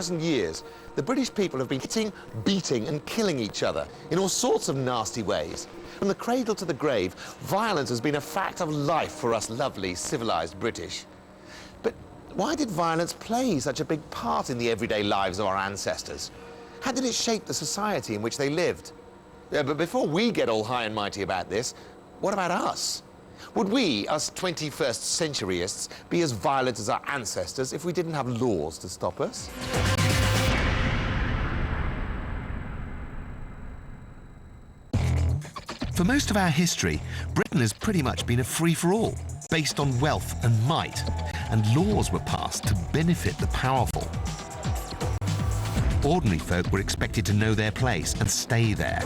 2,000 years, the British people have been hitting, beating and killing each other in all sorts of nasty ways. From the cradle to the grave, violence has been a fact of life for us lovely, civilised British. But why did violence play such a big part in the everyday lives of our ancestors? How did it shape the society in which they lived? Yeah, but before we get all high and mighty about this, what about us? Would we, us 21st centuryists, be as violent as our ancestors if we didn't have laws to stop us? For most of our history, Britain has pretty much been a free-for-all, based on wealth and might, and laws were passed to benefit the powerful. Ordinary folk were expected to know their place and stay there.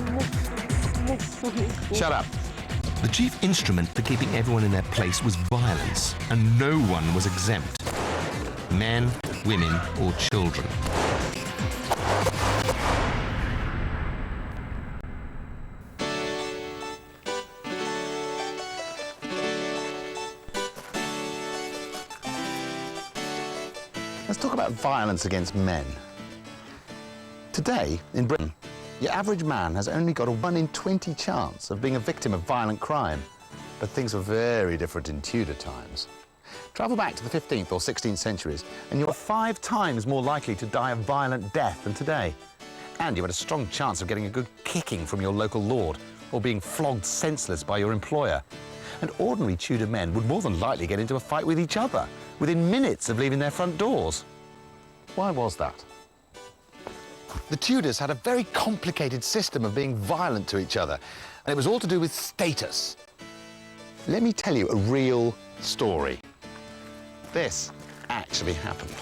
Shut up. The chief instrument for keeping everyone in their place was violence, and no one was exempt. Men, women, or children. Let's talk about violence against men. Today, in Britain, your average man has only got a 1 in 20 chance of being a victim of violent crime. But things were very different in Tudor times. Travel back to the 15th or 16th centuries, and you're 5 times more likely to die a violent death than today. And you had a strong chance of getting a good kicking from your local lord, or being flogged senseless by your employer. And ordinary Tudor men would more than likely get into a fight with each other within minutes of leaving their front doors. Why was that? The Tudors had a very complicated system of being violent to each other, and it was all to do with status. Let me tell you a real story. This actually happened.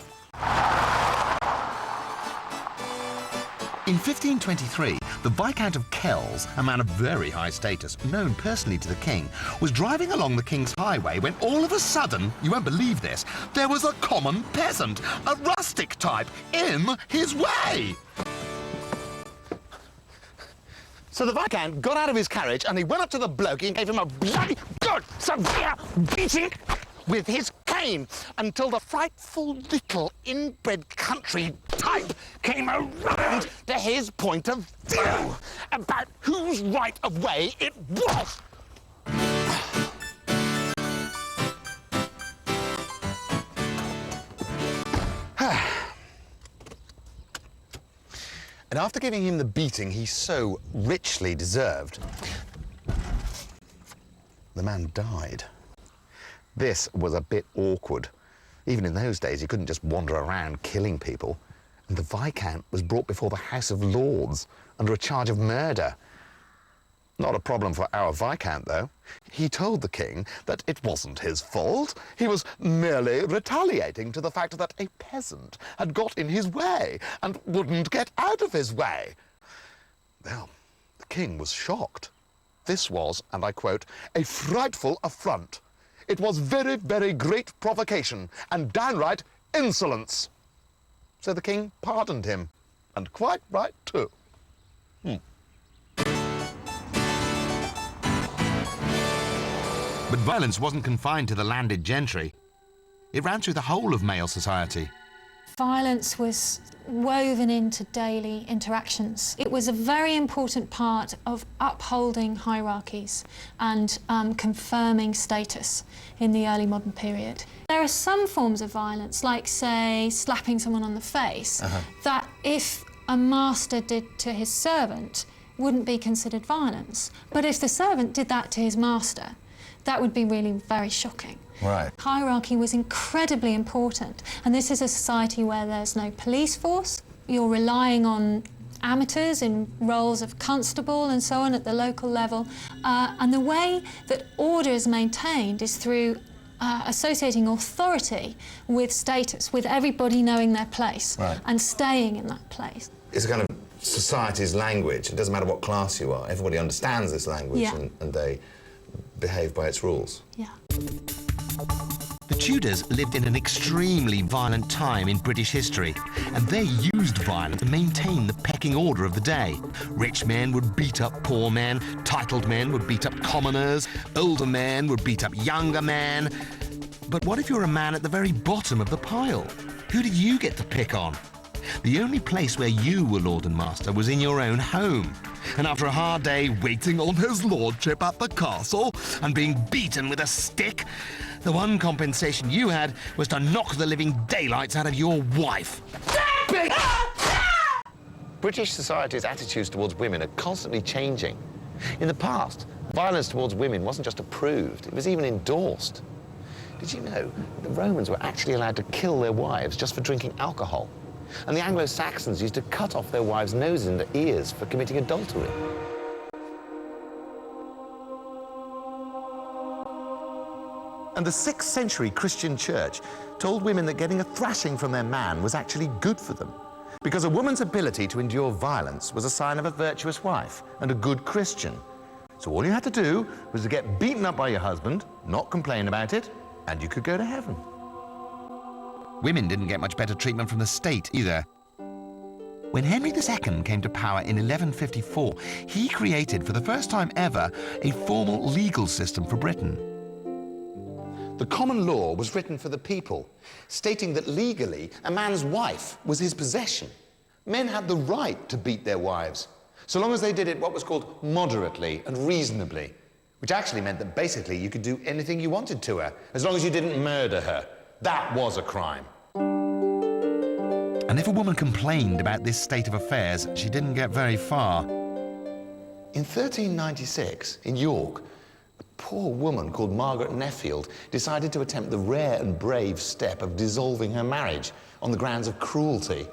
In 1523, the Viscount of Kells, a man of very high status, known personally to the king, was driving along the King's Highway when all of a sudden, you won't believe this, there was a common peasant, a rustic type, in his way. So the Viscount got out of his carriage and he went up to the bloke and gave him a bloody good severe beating with his cane until the frightful little inbred country type came around to his point of view about whose right of way it was. And after giving him the beating he so richly deserved, the man died. This was a bit awkward. Even in those days, you couldn't just wander around killing people. And the Viscount was brought before the House of Lords under a charge of murder. Not a problem for our Viscount, though. He told the king that it wasn't his fault. He was merely retaliating to the fact that a peasant had got in his way and wouldn't get out of his way. Well, the king was shocked. This was, and I quote, a frightful affront. It was very, very great provocation and downright insolence. So the king pardoned him, and quite right too. But violence wasn't confined to the landed gentry. It ran through the whole of male society. Violence was woven into daily interactions. It was a very important part of upholding hierarchies and confirming status in the early modern period. There are some forms of violence, like, say, slapping someone on the face, that if a master did to his servant, wouldn't be considered violence. But if the servant did that to his master, that would be really very shocking. Right. Hierarchy was incredibly important, and this is a society where there's no police force. You're relying on amateurs in roles of constable and so on at the local level, and the way that order is maintained is through associating authority with status, with everybody knowing their place and staying in that place. It's a kind of society's language. It doesn't matter what class you are. Everybody understands this language and they behave by its rules. Yeah. The Tudors lived in an extremely violent time in British history, and they used violence to maintain the pecking order of the day. Rich men would beat up poor men, titled men would beat up commoners, older men would beat up younger men. But what if you're a man at the very bottom of the pile? Who did you get to pick on? The only place where you were lord and master was in your own home. And after a hard day waiting on his lordship at the castle and being beaten with a stick, the one compensation you had was to knock the living daylights out of your wife. British society's attitudes towards women are constantly changing. In the past, violence towards women wasn't just approved, it was even endorsed. Did you know the Romans were actually allowed to kill their wives just for drinking alcohol? And the Anglo-Saxons used to cut off their wives' noses and ears for committing adultery. And the 6th century Christian church told women that getting a thrashing from their man was actually good for them, because a woman's ability to endure violence was a sign of a virtuous wife and a good Christian. So all you had to do was to get beaten up by your husband, not complain about it, and you could go to heaven. Women didn't get much better treatment from the state either. When Henry II came to power in 1154, he created for the first time ever a formal legal system for Britain. The common law was written for the people, stating that legally a man's wife was his possession. Men had the right to beat their wives, so long as they did it what was called moderately and reasonably, which actually meant that basically you could do anything you wanted to her, as long as you didn't murder her. That was a crime. And if a woman complained about this state of affairs, she didn't get very far. In 1396, in York, a poor woman called Margaret Neffield decided to attempt the rare and brave step of dissolving her marriage on the grounds of cruelty.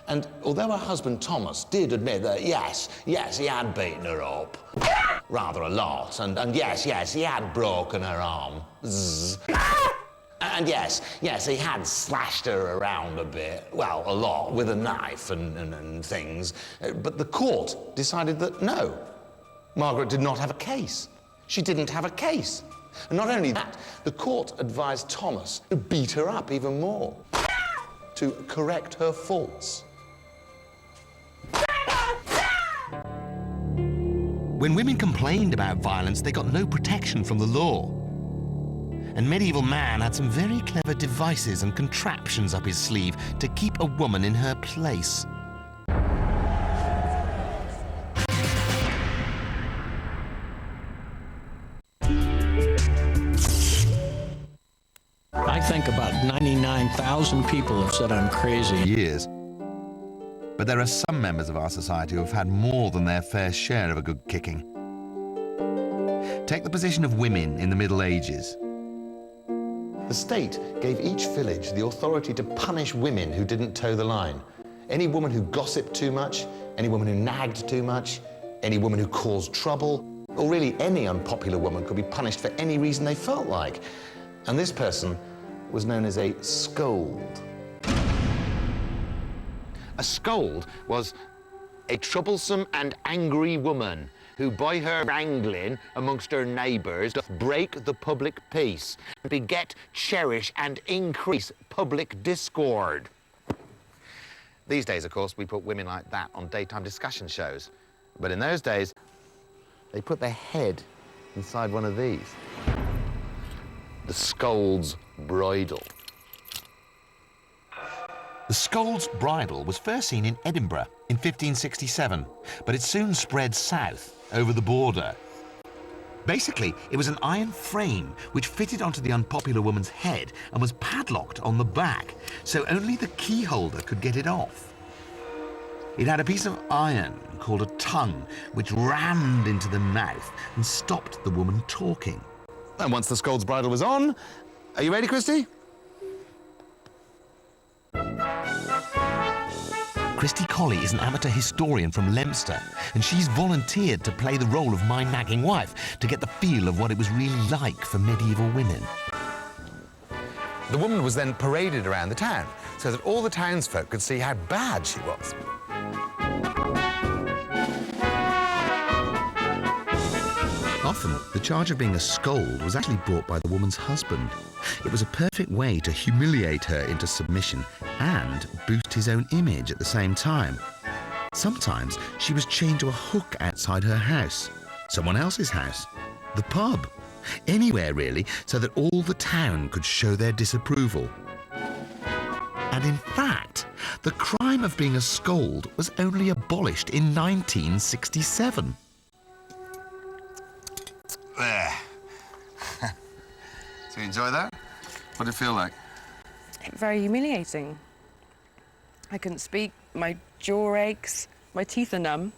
And although her husband Thomas did admit that, yes, he had beaten her up, rather a lot, and yes, he had broken her arm, zzz. And yes, he had slashed her around a bit, well, a lot, with a knife and things. But the court decided that no, Margaret did not have a case. She didn't have a case. And not only that, the court advised Thomas to beat her up even more, to correct her faults. When women complained about violence, they got no protection from the law. And medieval man had some very clever devices and contraptions up his sleeve to keep a woman in her place. I think about 99,000 people have said I'm crazy. Years. But there are some members of our society who have had more than their fair share of a good kicking. Take the position of women in the Middle Ages. The state gave each village the authority to punish women who didn't toe the line. Any woman who gossiped too much, any woman who nagged too much, any woman who caused trouble, or really any unpopular woman could be punished for any reason they felt like. And this person was known as a scold. A scold was a troublesome and angry woman who by her wrangling amongst her neighbours doth break the public peace, beget, cherish and increase public discord. These days, of course, we put women like that on daytime discussion shows. But in those days, they put their head inside one of these. The scold's bridle. The scold's bridle was first seen in Edinburgh in 1567, but it soon spread south over the border. Basically, it was an iron frame which fitted onto the unpopular woman's head and was padlocked on the back, so only the key holder could get it off. It had a piece of iron called a tongue, which rammed into the mouth and stopped the woman talking. And once the scold's bridle was on, are you ready, Christy? Christy Colley is an amateur historian from Leominster, and she's volunteered to play the role of my nagging wife to get the feel of what it was really like for medieval women. The woman was then paraded around the town so that all the townsfolk could see how bad she was. Often, the charge of being a scold was actually brought by the woman's husband. It was a perfect way to humiliate her into submission and boost his own image at the same time. Sometimes she was chained to a hook outside her house, someone else's house, the pub, anywhere really, so that all the town could show their disapproval. And in fact, The crime of being a scold was only abolished in 1967. There. So you enjoy that? What did it feel like? Very humiliating. I couldn't speak, my jaw aches, my teeth are numb,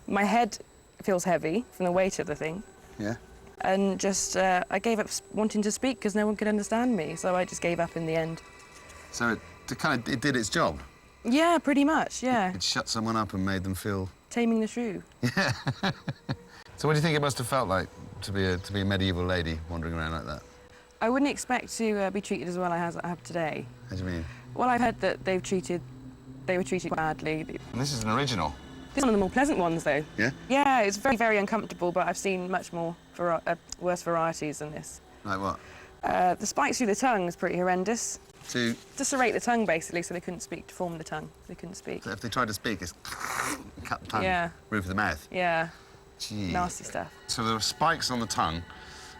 my head feels heavy from the weight of the thing. Yeah. And just, I gave up wanting to speak because no one could understand me, so I just gave up in the end. So it did its job? Yeah, pretty much, yeah. It shut someone up and made them feel... Taming the shrew. Yeah. So what do you think it must have felt like to be a medieval lady wandering around like that? I wouldn't expect to be treated as well as I have today. How do you mean? Well, I've heard that they were treated badly. And this is an original. This is one of the more pleasant ones, though. Yeah? Yeah, it's very, very uncomfortable, but I've seen much more worse varieties than this. Like what? The spikes through the tongue is pretty horrendous. To... To serrate the tongue, basically, so they couldn't speak, to form the tongue. They couldn't speak. So if they tried to speak, it's cut the tongue, Yeah. roof of the mouth. Yeah. Gee. Nasty stuff. So there were spikes on the tongue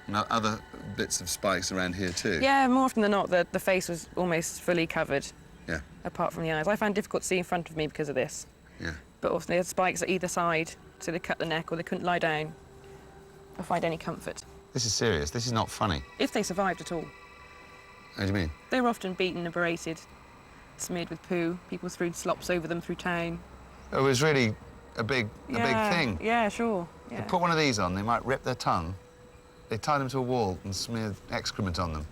and other bits of spikes around here too? Yeah, more often than not, the face was almost fully covered, Yeah. apart from the eyes. I found it difficult to see in front of me because of this. Yeah. But often they had spikes at either side, so they cut the neck or they couldn't lie down or find any comfort. This is serious. This is not funny. If they survived at all. How do you mean? They were often beaten and berated, smeared with poo. People threw slops over them through town. It was really a big thing. Yeah, sure. Yeah. They put one of these on, they might rip their tongue, they tie them to a wall and smear excrement on them,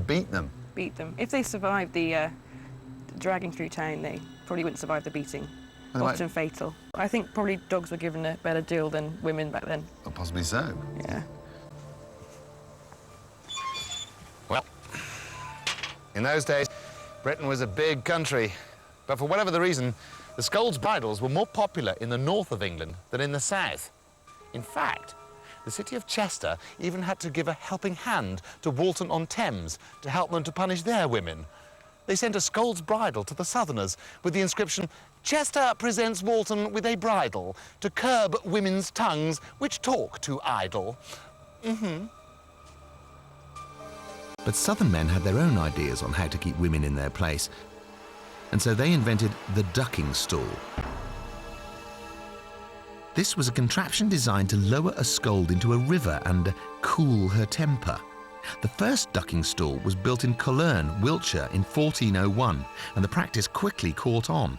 beat them. Beat them. If they survived the dragging through town, they probably wouldn't survive the beating. Well, they Often fatal. I think probably dogs were given a better deal than women back then. Or possibly so. Yeah. Well, in those days, Britain was a big country. But for whatever the reason, the scold's bridles were more popular in the north of England than in the south. In fact, the city of Chester even had to give a helping hand to Walton-on-Thames to help them to punish their women. They sent a scold's bridle to the southerners with the inscription, "Chester presents Walton with a bridle to curb women's tongues which talk too idle." But southern men had their own ideas on how to keep women in their place, and so they invented the ducking stool. This was a contraption designed to lower a scold into a river and cool her temper. The first ducking stool was built in Cologne, Wiltshire in 1401, and the practice quickly caught on.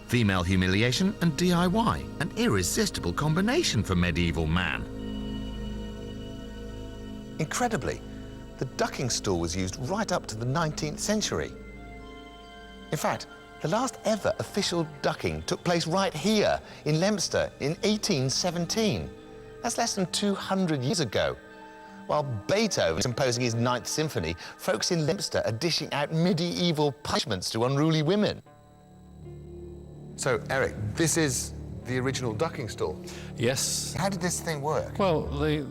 Female humiliation and DIY, an irresistible combination for medieval man. Incredibly, the ducking stool was used right up to the 19th century. In fact, the last ever official ducking took place right here in Leominster in 1817. That's less than 200 years ago. While Beethoven is composing his 9th Symphony, folks in Leominster are dishing out medieval punishments to unruly women. So, Eric, this is the original ducking stool. Yes. How did this thing work? Well, the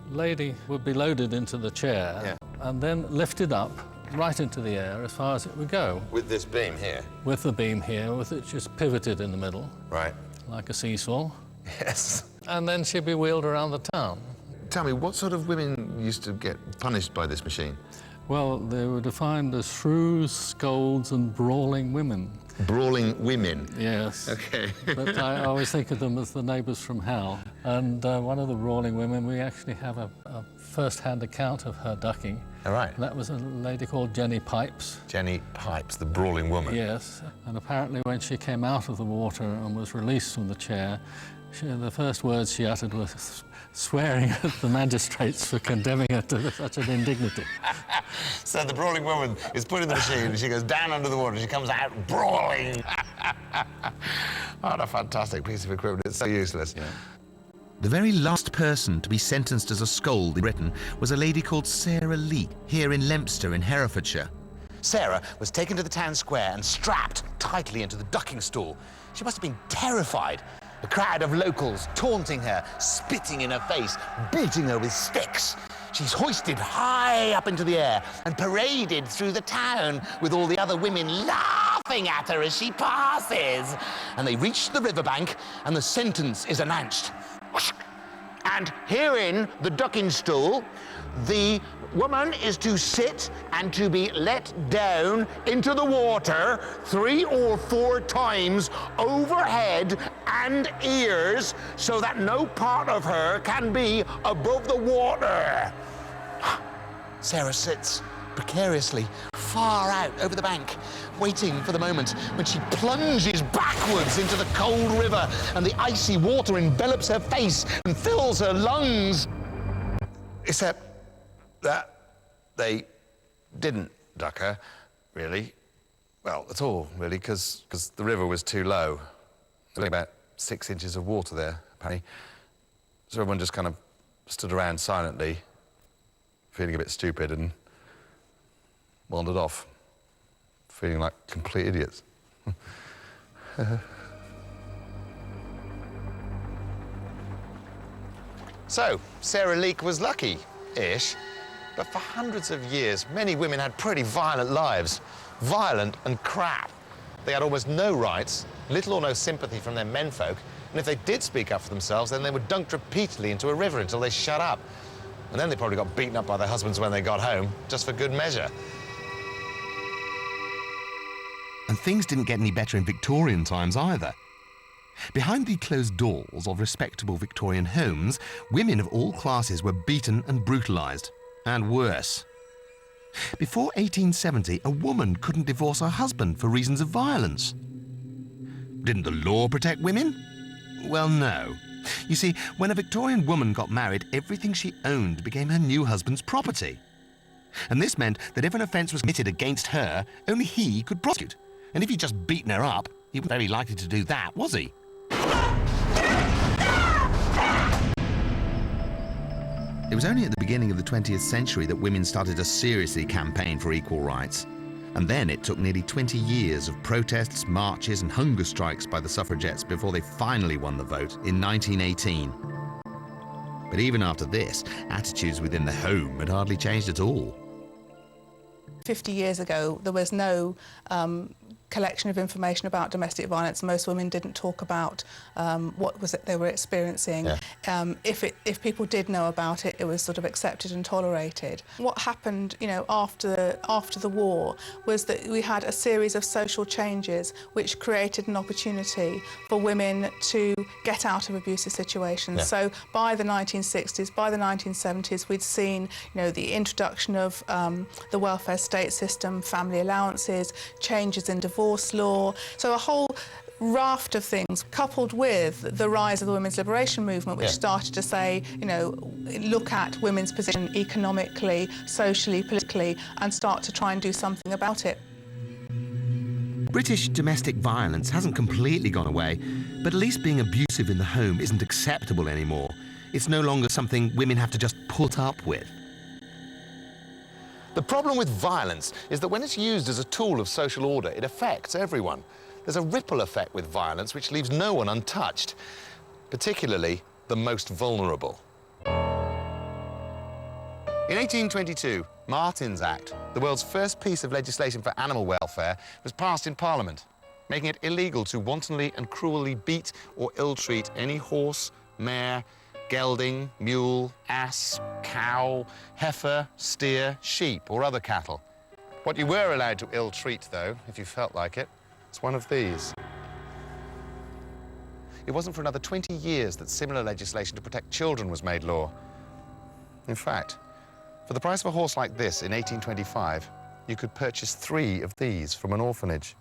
lady would be loaded into the chair and then lifted up right into the air as far as it would go. With this beam here? With the beam here, with it just pivoted in the middle. Right. Like a seesaw. Yes. And then she'd be wheeled around the town. Tell me, what sort of women used to get punished by this machine? Well, they were defined as shrews, scolds, and brawling women. Brawling women? Yes. Okay. But I always think of them as the neighbours from hell. And one of the brawling women, we actually have a first-hand account of her ducking. All right. That was a lady called Jenny Pipes. Jenny Pipes, the brawling woman. Yes. And apparently when she came out of the water and was released from the chair, the first words she uttered was swearing at the magistrates for condemning her to such an indignity. So the brawling woman is put in the machine and she goes down under the water and she comes out brawling. What a fantastic piece of equipment. It's so useless. Yeah. The very last person to be sentenced as a scold in Britain was a lady called Sarah Lee, here in Leominster in Herefordshire. Sarah was taken to the town square and strapped tightly into the ducking stool. She must have been terrified. A crowd of locals taunting her, spitting in her face, beating her with sticks. She's hoisted high up into the air and paraded through the town with all the other women laughing at her as she passes. And they reach the riverbank and the sentence is announced. And herein, the ducking stool, the woman is to sit and to be let down into the water 3 or 4 times overhead and ears so that no part of her can be above the water. Sarah sits precariously far out over the bank, waiting for the moment when she plunges backwards into the cold river and the icy water envelops her face and fills her lungs. Except that they didn't duck her, really. Well, at all, really, because the river was too low. There was only about 6 inches of water there, apparently. So everyone just kind of stood around silently, feeling a bit stupid, and wandered off, feeling like complete idiots. So, Sarah Leek was lucky-ish, but for hundreds of years, many women had pretty violent lives. Violent and crap. They had almost no rights, little or no sympathy from their menfolk, and if they did speak up for themselves, then they were dunked repeatedly into a river until they shut up. And then they probably got beaten up by their husbands when they got home, just for good measure. And things didn't get any better in Victorian times either. Behind the closed doors of respectable Victorian homes, women of all classes were beaten and brutalised. And worse. Before 1870, a woman couldn't divorce her husband for reasons of violence. Didn't the law protect women? Well, no. You see, when a Victorian woman got married, everything she owned became her new husband's property. And this meant that if an offence was committed against her, only he could prosecute. And if he'd just beaten her up, he wasn't very likely to do that, was he? It was only at the beginning of the 20th century that women started to seriously campaign for equal rights. And then it took nearly 20 years of protests, marches and hunger strikes by the suffragettes before they finally won the vote in 1918. But even after this, attitudes within the home had hardly changed at all. 50 years ago, there was no collection of information about domestic violence. Most women didn't talk about what was it they were experiencing. Yeah. If people did know about it, it was sort of accepted and tolerated. What happened, you know, after the war was that we had a series of social changes which created an opportunity for women to get out of abusive situations. Yeah. So by the 1960s, by the 1970s, we'd seen, you know, the introduction of the welfare state system, family allowances, changes in divorce law, so a whole raft of things, coupled with the rise of the women's liberation movement, which started to say, you know, look at women's position economically, socially, politically, and start to try and do something about it. British domestic violence hasn't completely gone away, but at least being abusive in the home isn't acceptable anymore. It's no longer something women have to just put up with. The problem with violence is that when it's used as a tool of social order, it affects everyone. There's a ripple effect with violence which leaves no one untouched, particularly the most vulnerable. In 1822, Martin's Act, the world's first piece of legislation for animal welfare, was passed in Parliament, making it illegal to wantonly and cruelly beat or ill-treat any horse, mare, gelding, mule, ass, cow, heifer, steer, sheep or other cattle. What you were allowed to ill-treat, though, if you felt like it, is one of these. It wasn't for another 20 years that similar legislation to protect children was made law. In fact, for the price of a horse like this in 1825, you could purchase 3 of these from an orphanage.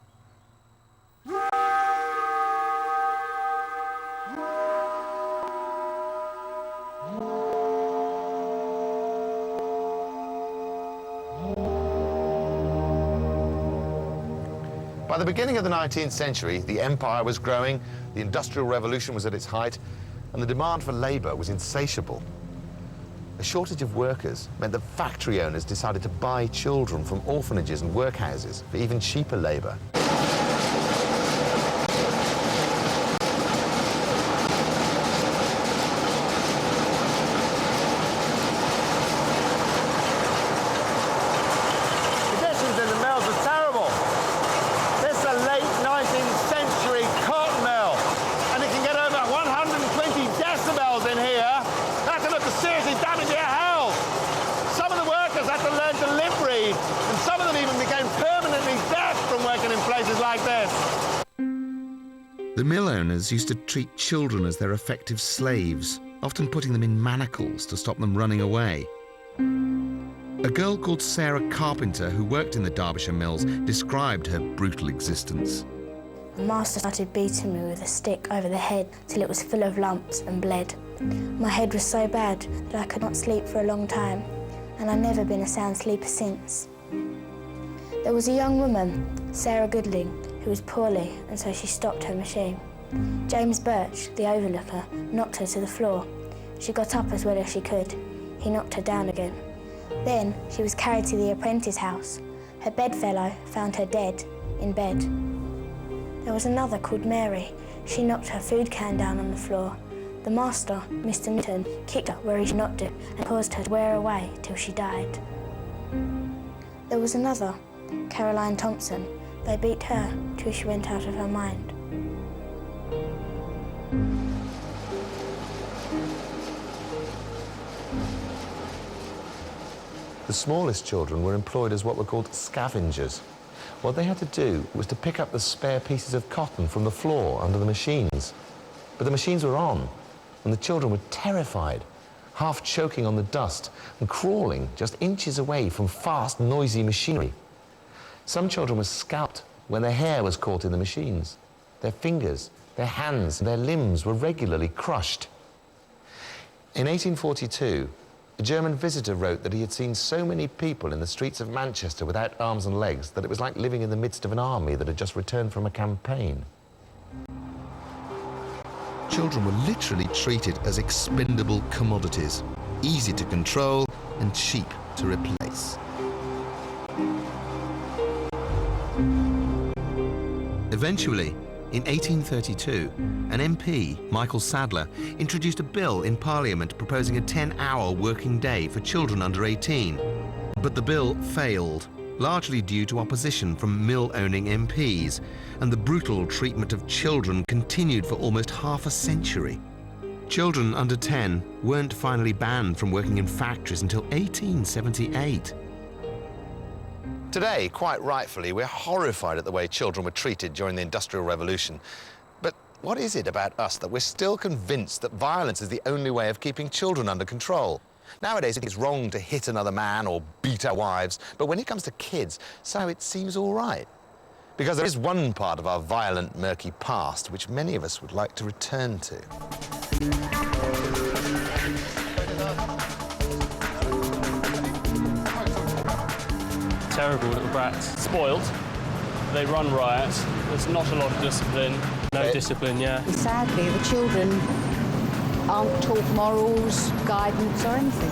By the beginning of the 19th century, the empire was growing, the Industrial Revolution was at its height, and the demand for labour was insatiable. A shortage of workers meant that factory owners decided to buy children from orphanages and workhouses for even cheaper labour. The mill owners used to treat children as their effective slaves, often putting them in manacles to stop them running away. A girl called Sarah Carpenter, who worked in the Derbyshire mills, described her brutal existence. The master started beating me with a stick over the head till it was full of lumps and bled. My head was so bad that I could not sleep for a long time, and I've never been a sound sleeper since. There was a young woman, Sarah Goodling, who was poorly, and so she stopped her machine. James Birch, the overlooker, knocked her to the floor. She got up as well as she could. He knocked her down again. Then she was carried to the apprentice house. Her bedfellow found her dead, in bed. There was another called Mary. She knocked her food can down on the floor. The master, Mr. Newton, kicked her where he knocked it and caused her to wear away till she died. There was another, Caroline Thompson. They beat her till she went out of her mind. The smallest children were employed as what were called scavengers. What they had to do was to pick up the spare pieces of cotton from the floor under the machines. But the machines were on, and the children were terrified, half choking on the dust and crawling just inches away from fast, noisy machinery. Some children were scalped when their hair was caught in the machines. Their fingers, their hands, their limbs were regularly crushed. In 1842, a German visitor wrote that he had seen so many people in the streets of Manchester without arms and legs that it was like living in the midst of an army that had just returned from a campaign. Children were literally treated as expendable commodities, easy to control and cheap to replace. Eventually, in 1832, an MP, Michael Sadler, introduced a bill in Parliament proposing a 10-hour working day for children under 18. But the bill failed, largely due to opposition from mill-owning MPs, and the brutal treatment of children continued for almost half a century. Children under 10 weren't finally banned from working in factories until 1878. Today, quite rightfully, we're horrified at the way children were treated during the Industrial Revolution. But what is it about us that we're still convinced that violence is the only way of keeping children under control? Nowadays, it's wrong to hit another man or beat our wives, but when it comes to kids, so it seems all right. Because there is one part of our violent, murky past which many of us would like to return to. Terrible little brats. Spoiled. They run riot. There's not a lot of discipline. No discipline, yeah. Sadly, the children aren't taught morals, guidance or anything.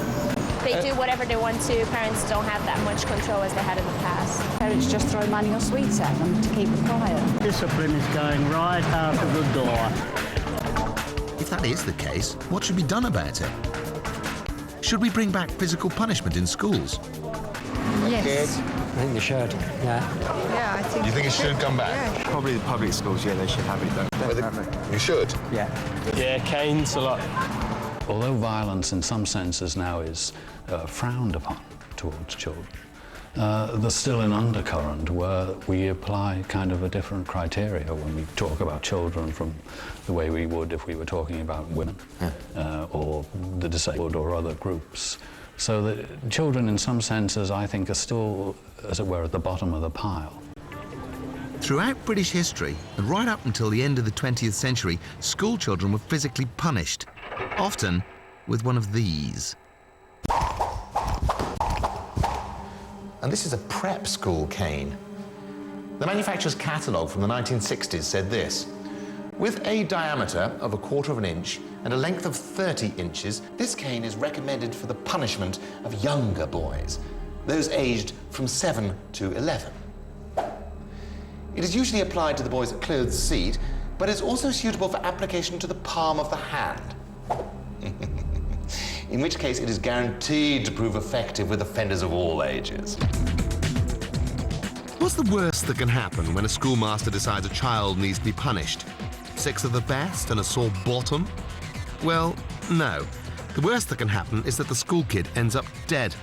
They do whatever they want to. Parents don't have that much control as they had in the past. Parents just throw money or sweets at them to keep them quiet. Discipline is going right out of the door. If that is the case, what should be done about it? Should we bring back physical punishment in schools? Yes. I think they should, yeah. Yeah, I think. You think it should come back? Yeah. Probably the public schools, yeah, they should have it, though. Definitely. You should? Yeah. Yeah, canes a lot. Although violence in some senses now is frowned upon towards children, there's still an undercurrent where we apply kind of a different criteria when we talk about children from the way we would if we were talking about women or the disabled or other groups. So that children in some senses, I think, are still, as it were, at the bottom of the pile. Throughout British history, and right up until the end of the 20th century, school children were physically punished, often with one of these. And this is a prep school cane. The manufacturer's catalogue from the 1960s said this: with a diameter of 1/4 inch and a length of 30 inches, this cane is recommended for the punishment of younger boys, those aged from 7 to 11. It is usually applied to the boy's clothed seat, but is also suitable for application to the palm of the hand. In which case it is guaranteed to prove effective with offenders of all ages. What's the worst that can happen when a schoolmaster decides a child needs to be punished? 6 of the best and a sore bottom? Well, no. The worst that can happen is that the school kid ends up dead